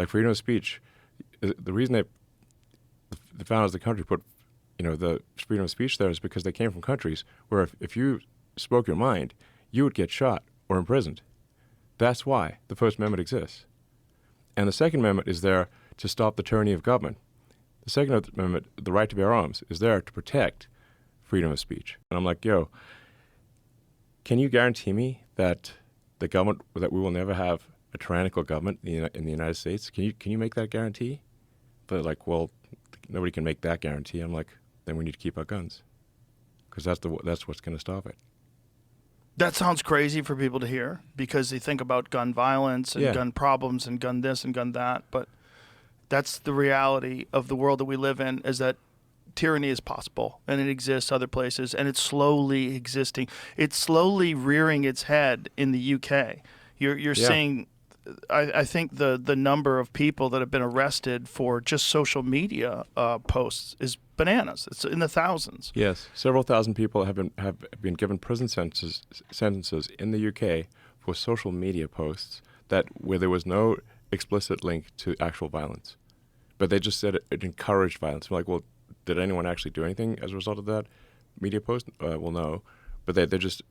like freedom of speech, the reason the founders of the country put, the freedom of speech there is because they came from countries where if you spoke your mind, you would get shot or imprisoned. That's why the First Amendment exists. And the Second Amendment is there to stop the tyranny of government. The Second Amendment, the right to bear arms, is there to protect freedom of speech. And I'm like, can you guarantee me that that we will never have a tyrannical government in the United States? Can you make that guarantee? They're like, well, nobody can make that guarantee. I'm like, then we need to keep our guns, because that's what's going to stop it. That sounds crazy for people to hear, because they think about gun violence and gun problems and gun this and gun that. But that's the reality of the world that we live in, is that tyranny is possible, and it exists other places, and it's slowly existing. It's slowly rearing its head in the UK. You're seeing, I think the number of people that have been arrested for just social media posts is bananas. It's in the thousands. Yes, several thousand people have been given prison sentences in the UK for social media posts where there was no explicit link to actual violence, but they just said it encouraged violence. I'm like, well, did anyone actually do anything as a result of that media post? Well, no. But they just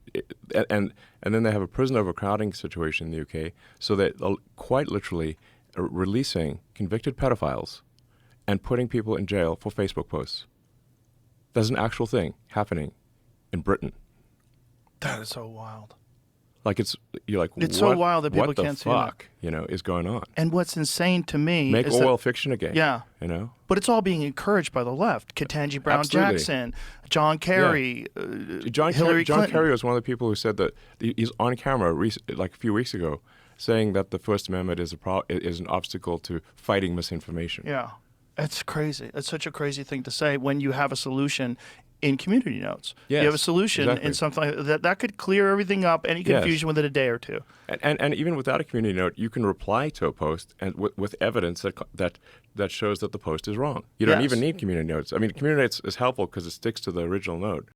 and then they have a prison overcrowding situation in the UK, so they're quite literally releasing convicted pedophiles and putting people in jail for Facebook posts. That's an actual thing happening in Britain. That is so wild. Like you're like, it's so wild that people can't see that. What the fuck, is going on? And what's insane to me Make is Orwell fiction again. Yeah. But it's all being encouraged by the left. Ketanji Brown Absolutely. Jackson, John Kerry, Hillary Clinton. John Kerry was one of the people who said that he's on camera like a few weeks ago saying that the First Amendment is an obstacle to fighting misinformation. Yeah. It's crazy. It's such a crazy thing to say when you have a solution in community notes. Yes, you have a solution exactly. in something like that could clear everything up, any confusion within a day or two. And even without a community note, you can reply to a post and with evidence that shows that the post is wrong. You don't even need community notes. I mean, community notes is helpful because it sticks to the original note.